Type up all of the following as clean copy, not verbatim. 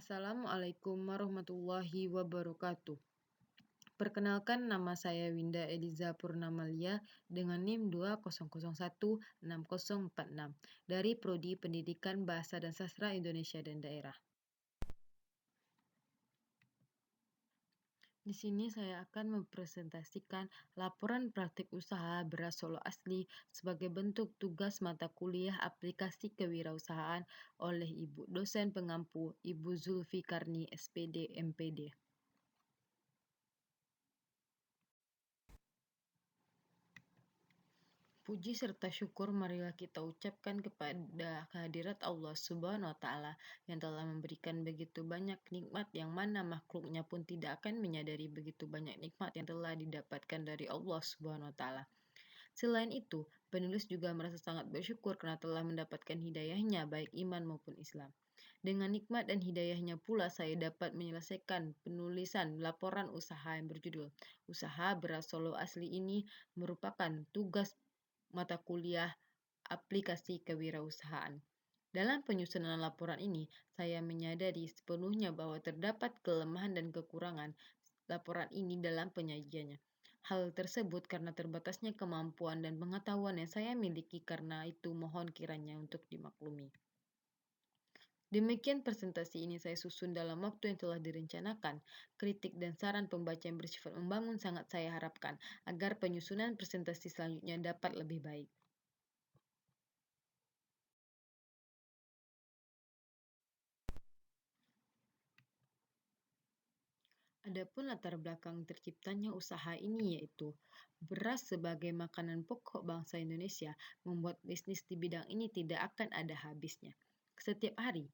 Assalamualaikum warahmatullahi wabarakatuh. Perkenalkan, nama saya Winda Eliza Purnamalia dengan NIM 200160046 dari Prodi Pendidikan Bahasa dan Sastra Indonesia dan Daerah. Di sini saya akan mempresentasikan laporan praktik usaha beras Solo asli sebagai bentuk tugas mata kuliah aplikasi kewirausahaan oleh Ibu dosen pengampu Ibu Zulfikarni SPD MPD. Puji serta syukur marilah kita ucapkan kepada kehadirat Allah Subhanahu wa Ta'ala yang telah memberikan begitu banyak nikmat yang mana makhluknya pun tidak akan menyadari begitu banyak nikmat yang telah didapatkan dari Allah Subhanahu wa Ta'ala. Selain itu, penulis juga merasa sangat bersyukur karena telah mendapatkan hidayahnya baik iman maupun Islam. Dengan nikmat dan hidayahnya pula saya dapat menyelesaikan penulisan laporan usaha yang berjudul Usaha Beras Solo Asli ini merupakan tugas mata kuliah aplikasi kewirausahaan. Dalam penyusunan laporan ini, saya menyadari sepenuhnya bahwa terdapat kelemahan dan kekurangan laporan ini dalam penyajiannya. Hal tersebut karena terbatasnya kemampuan dan pengetahuan yang saya miliki, karena itu mohon kiranya untuk dimaklumi. Demikian presentasi ini saya susun dalam waktu yang telah direncanakan. Kritik dan saran pembaca yang bersifat membangun sangat saya harapkan agar penyusunan presentasi selanjutnya dapat lebih baik. Adapun latar belakang terciptanya usaha ini yaitu beras sebagai makanan pokok bangsa Indonesia membuat bisnis di bidang ini tidak akan ada habisnya. Setiap hari,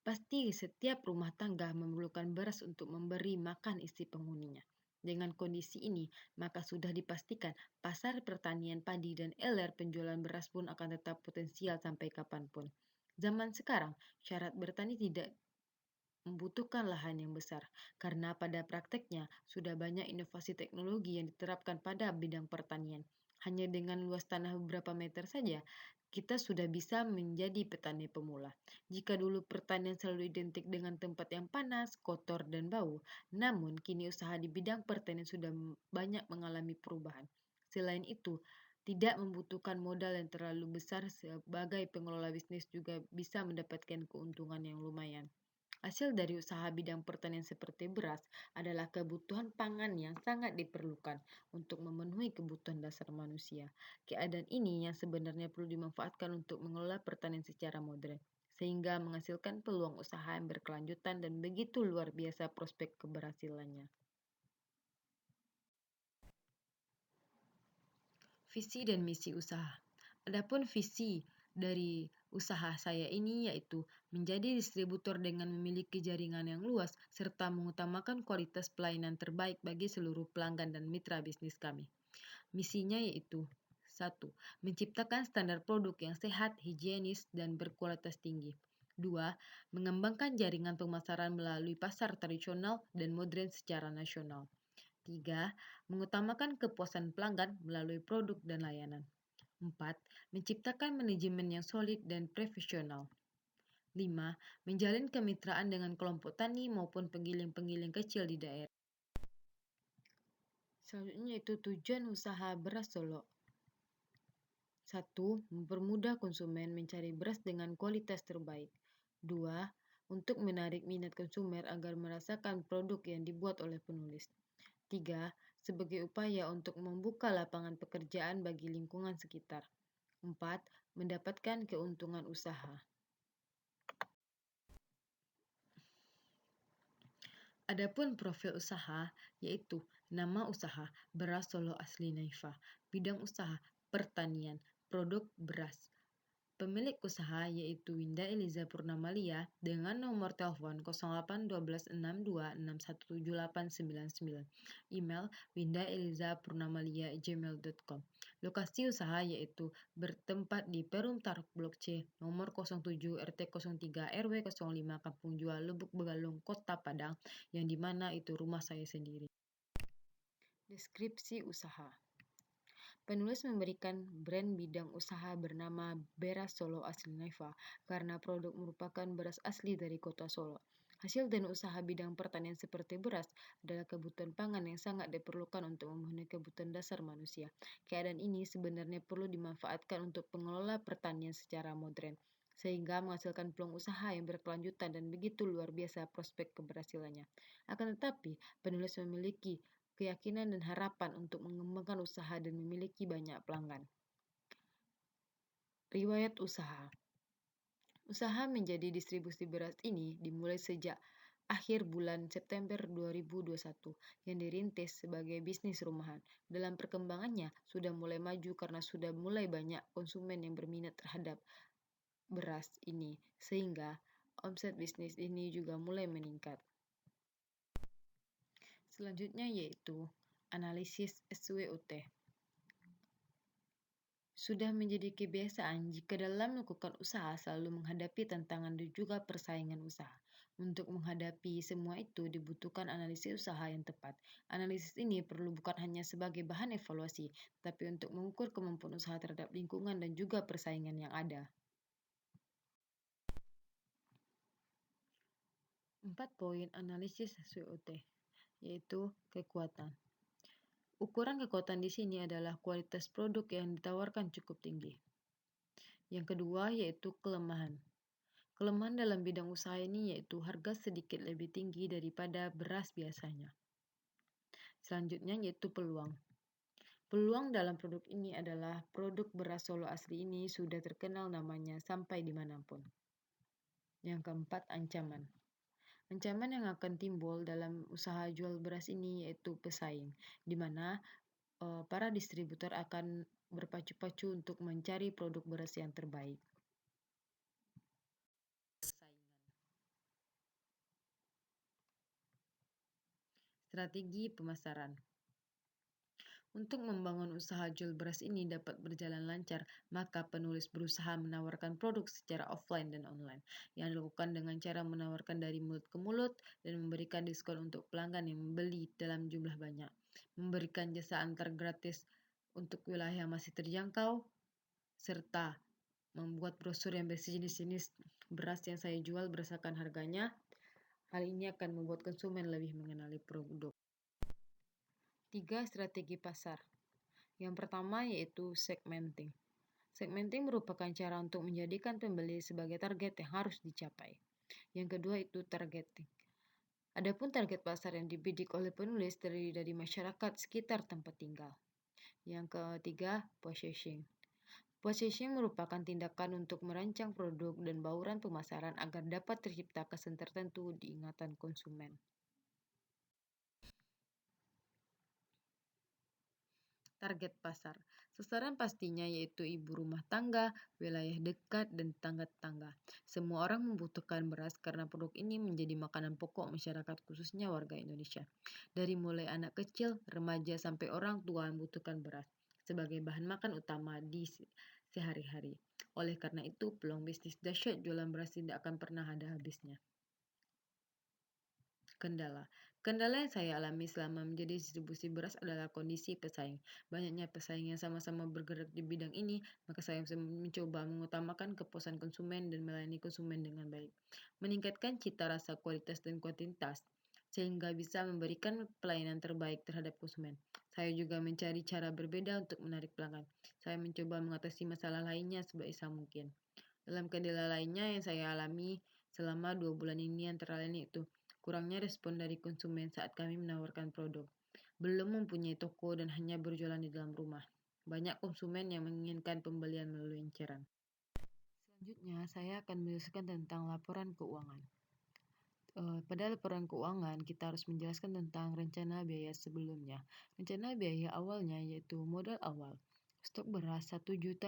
pasti setiap rumah tangga memerlukan beras untuk memberi makan isi penghuninya. Dengan kondisi ini, maka sudah dipastikan pasar pertanian padi dan penjualan beras pun akan tetap potensial sampai kapanpun. Zaman sekarang, syarat bertani tidak membutuhkan lahan yang besar, karena pada prakteknya sudah banyak inovasi teknologi yang diterapkan pada bidang pertanian. Hanya dengan luas tanah beberapa meter saja, kita sudah bisa menjadi petani pemula. Jika dulu pertanian selalu identik dengan tempat yang panas, kotor, dan bau, namun kini usaha di bidang pertanian sudah banyak mengalami perubahan. Selain itu, tidak membutuhkan modal yang terlalu besar, sebagai pengelola bisnis juga bisa mendapatkan keuntungan yang lumayan. Hasil dari usaha bidang pertanian seperti beras adalah kebutuhan pangan yang sangat diperlukan untuk memenuhi kebutuhan dasar manusia. Keadaan ini yang sebenarnya perlu dimanfaatkan untuk mengelola pertanian secara modern, sehingga menghasilkan peluang usaha yang berkelanjutan dan begitu luar biasa prospek keberhasilannya. Visi dan misi usaha. Adapun visi dari usaha saya ini yaitu menjadi distributor dengan memiliki jaringan yang luas serta mengutamakan kualitas pelayanan terbaik bagi seluruh pelanggan dan mitra bisnis kami. Misinya yaitu 1. Menciptakan standar produk yang sehat, higienis, dan berkualitas tinggi. 2. Mengembangkan jaringan pemasaran melalui pasar tradisional dan modern secara nasional. 3. Mengutamakan kepuasan pelanggan melalui produk dan layanan. 4. Menciptakan manajemen yang solid dan profesional. 5. Menjalin kemitraan dengan kelompok tani maupun penggiling-penggiling kecil di daerah. Selanjutnya itu tujuan usaha beras Solo. 1. Mempermudah konsumen mencari beras dengan kualitas terbaik. 2. Untuk menarik minat konsumen agar merasakan produk yang dibuat oleh penulis. 3. Sebagai upaya untuk membuka lapangan pekerjaan bagi lingkungan sekitar. 4. Mendapatkan keuntungan usaha. Adapun profil usaha yaitu nama usaha Beras Solo Asli Naifa, bidang usaha pertanian, produk beras. Pemilik usaha yaitu Winda Eliza Purnamalia dengan nomor telepon 081262617899. Email windaelizapurnamalia@gmail.com. Lokasi usaha yaitu bertempat di Perum Taruk Blok C nomor 07 RT 03 RW 05 Kampung Jual Lubuk Begalung Kota Padang, yang dimana itu rumah saya sendiri. Deskripsi usaha. Penulis memberikan brand bidang usaha bernama Beras Solo Asli Naifa karena produk merupakan beras asli dari kota Solo. Hasil dan usaha bidang pertanian seperti beras adalah kebutuhan pangan yang sangat diperlukan untuk memenuhi kebutuhan dasar manusia. Keadaan ini sebenarnya perlu dimanfaatkan untuk pengelola pertanian secara modern, sehingga menghasilkan peluang usaha yang berkelanjutan dan begitu luar biasa prospek keberhasilannya. Akan tetapi, penulis memiliki keyakinan dan harapan untuk mengembangkan usaha dan memiliki banyak pelanggan. Riwayat usaha. Usaha menjadi distribusi beras ini dimulai sejak akhir bulan September 2021 yang dirintis sebagai bisnis rumahan. Dalam perkembangannya sudah mulai maju karena sudah mulai banyak konsumen yang berminat terhadap beras ini sehingga omset bisnis ini juga mulai meningkat. Selanjutnya yaitu analisis SWOT. Sudah menjadi kebiasaan jika dalam melakukan usaha selalu menghadapi tantangan dan juga persaingan usaha. Untuk menghadapi semua itu dibutuhkan analisis usaha yang tepat. Analisis ini perlu bukan hanya sebagai bahan evaluasi, tapi untuk mengukur kemampuan usaha terhadap lingkungan dan juga persaingan yang ada. 4 poin analisis SWOT, yaitu kekuatan. Ukuran kekuatan di sini adalah kualitas produk yang ditawarkan cukup tinggi. Yang kedua yaitu kelemahan. Kelemahan dalam bidang usaha ini yaitu harga sedikit lebih tinggi daripada beras biasanya. Selanjutnya yaitu peluang. Peluang dalam produk ini adalah produk beras Solo asli ini sudah terkenal namanya sampai dimanapun. Yang keempat, ancaman. Ancaman yang akan timbul dalam usaha jual beras ini yaitu pesaing, di mana para distributor akan berpacu-pacu untuk mencari produk beras yang terbaik. Strategi pemasaran. Untuk membangun usaha jual beras ini dapat berjalan lancar, maka penulis berusaha menawarkan produk secara offline dan online, yang dilakukan dengan cara menawarkan dari mulut ke mulut dan memberikan diskon untuk pelanggan yang membeli dalam jumlah banyak, memberikan jasa antar gratis untuk wilayah yang masih terjangkau, serta membuat brosur yang berisi jenis-jenis beras yang saya jual berdasarkan harganya. Hal ini akan membuat konsumen lebih mengenali produk. 3. Strategi pasar. Yang pertama yaitu segmenting. Segmenting merupakan cara untuk menjadikan pembeli sebagai target yang harus dicapai. Yang kedua itu targeting. Adapun target pasar yang dibidik oleh penulis terdiri dari masyarakat sekitar tempat tinggal. Yang ketiga, positioning. Positioning merupakan tindakan untuk merancang produk dan bauran pemasaran agar dapat tercipta kesan tertentu di ingatan konsumen. Target pasar. Sasaran pastinya yaitu ibu rumah tangga, wilayah dekat, dan tetangga-tetangga. Semua orang membutuhkan beras karena produk ini menjadi makanan pokok masyarakat khususnya warga Indonesia. Dari mulai anak kecil, remaja, sampai orang tua membutuhkan beras sebagai bahan makan utama di sehari-hari. Oleh karena itu, peluang bisnis dahsyat jualan beras tidak akan pernah ada habisnya. Kendala. Kendala yang saya alami selama menjadi distribusi beras adalah kondisi pesaing. Banyaknya pesaing yang sama-sama bergerak di bidang ini, maka saya mencoba mengutamakan kepuasan konsumen dan melayani konsumen dengan baik. Meningkatkan cita rasa kualitas dan kuantitas, sehingga bisa memberikan pelayanan terbaik terhadap konsumen. Saya juga mencari cara berbeda untuk menarik pelanggan. Saya mencoba mengatasi masalah lainnya sebisa mungkin. Dalam kendala lainnya yang saya alami selama 2 bulan ini antara lain itu kurangnya respon dari konsumen saat kami menawarkan produk. Belum mempunyai toko dan hanya berjualan di dalam rumah. Banyak konsumen yang menginginkan pembelian melalui eceran. Selanjutnya, saya akan menjelaskan tentang laporan keuangan. Pada laporan keuangan, kita harus menjelaskan tentang rencana biaya sebelumnya. Rencana biaya awalnya yaitu modal awal. Stok beras 1.200.000,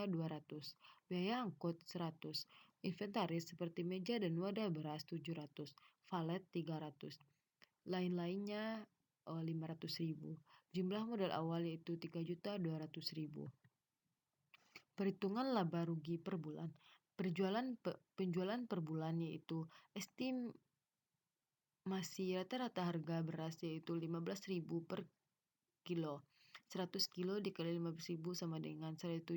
biaya angkut 100, inventaris seperti meja dan wadah beras 700, valet 300, lain-lainnya 500.000. Jumlah modal awal yaitu 3.200.000. Perhitungan laba rugi per bulan. Penjualan per bulan yaitu estimasi rata-rata harga beras yaitu 15.000 per kilo. 100 kilo dikali 15.000 sama dengan 1.500.000.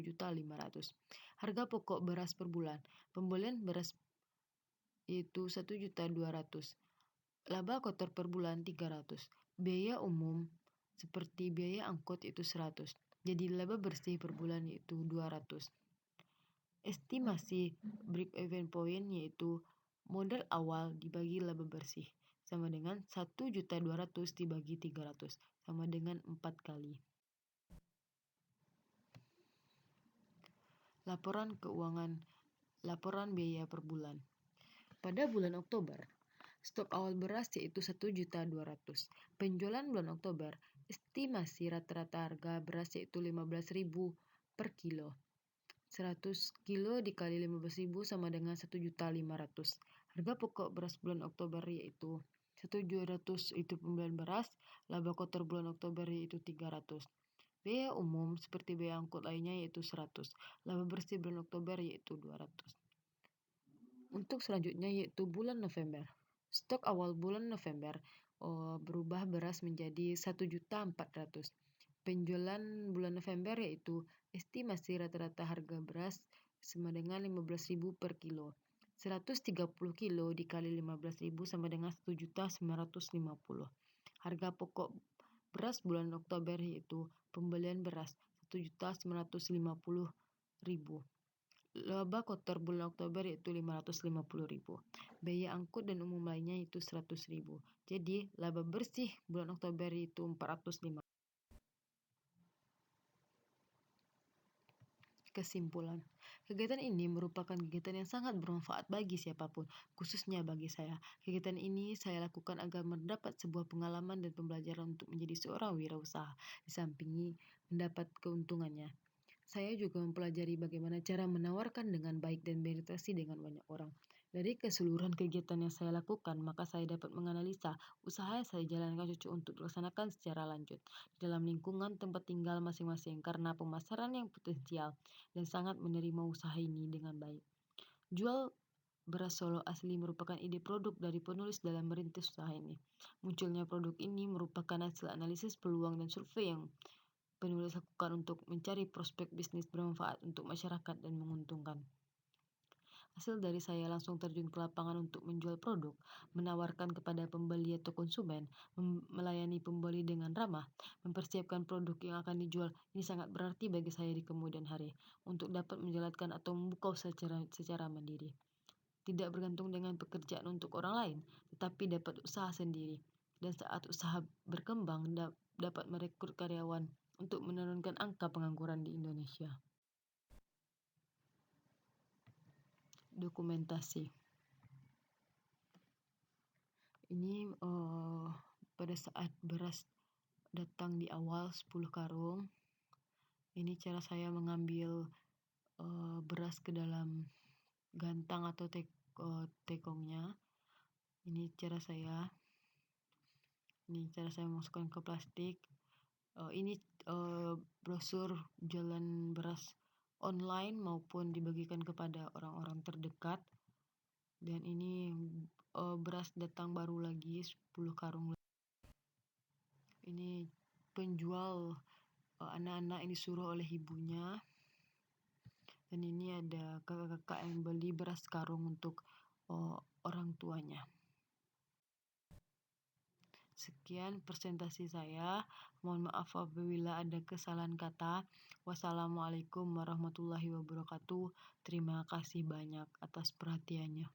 Harga pokok beras per bulan. Pembelian beras yaitu 1.200.000. Laba kotor per bulan 300. Biaya umum seperti biaya angkut itu 100. Jadi laba bersih per bulan yaitu 200. Estimasi break-even point yaitu modal awal dibagi laba bersih sama dengan 1.200.000 dibagi 300 sama dengan 4 kali. Laporan keuangan, laporan biaya per bulan. Pada bulan Oktober, stok awal beras yaitu 1.200.000. Penjualan bulan Oktober, estimasi rata-rata harga beras yaitu 15.000 per kilo. 100 kilo dikali 15.000 sama dengan 1.500.000. Harga pokok beras bulan Oktober yaitu 1.200 itu pembelian beras, laba kotor bulan Oktober yaitu 300. Biaya umum seperti biaya angkut lainnya yaitu 100. Laba bersih bulan Oktober yaitu 200. Untuk selanjutnya yaitu bulan November. Stok awal bulan November berubah beras menjadi 1.400.000. Penjualan bulan November yaitu estimasi rata-rata harga beras sama dengan 15.000 per kilo. 130 kilo dikali 15.000 sama dengan 1.950. Harga pokok beras bulan Oktober yaitu pembelian beras 1.950.000. Laba kotor bulan Oktober yaitu 550.000. Biaya angkut dan umum lainnya yaitu 100.000. Jadi laba bersih bulan Oktober yaitu 405. Kesimpulan, kegiatan ini merupakan kegiatan yang sangat bermanfaat bagi siapapun, khususnya bagi saya. Kegiatan ini saya lakukan agar mendapat sebuah pengalaman dan pembelajaran untuk menjadi seorang wirausaha, di samping mendapat keuntungannya. Saya juga mempelajari bagaimana cara menawarkan dengan baik dan berinteraksi dengan banyak orang. Dari keseluruhan kegiatan yang saya lakukan, maka saya dapat menganalisa usaha yang saya jalankan cocok untuk dilaksanakan secara lanjut di dalam lingkungan tempat tinggal masing-masing karena pemasaran yang potensial dan sangat menerima usaha ini dengan baik. Jual beras Solo asli merupakan ide produk dari penulis dalam merintis usaha ini. Munculnya produk ini merupakan hasil analisis peluang dan survei yang penulis lakukan untuk mencari prospek bisnis bermanfaat untuk masyarakat dan menguntungkan. Hasil dari saya langsung terjun ke lapangan untuk menjual produk, menawarkan kepada pembeli atau konsumen, melayani pembeli dengan ramah, mempersiapkan produk yang akan dijual. Ini sangat berarti bagi saya di kemudian hari untuk dapat menjalankan atau membuka usaha secara mandiri. Tidak bergantung dengan pekerjaan untuk orang lain, tetapi dapat usaha sendiri. Dan saat usaha berkembang, dapat merekrut karyawan untuk menurunkan angka pengangguran di Indonesia. Dokumentasi. Ini pada saat beras datang di awal 10 karung. Ini cara saya mengambil beras ke dalam gantang atau tekongnya. Ini cara saya masukkan ke plastik. Ini brosur jualan beras online maupun dibagikan kepada orang-orang terdekat. Dan ini beras datang baru lagi 10 karung. Ini penjual anak-anak yang disuruh oleh ibunya. Dan ini ada kakak-kakak yang beli beras karung untuk orang tuanya. Sekian presentasi saya. Mohon maaf apabila ada kesalahan kata. Wassalamualaikum warahmatullahi wabarakatuh. Terima kasih banyak atas perhatiannya.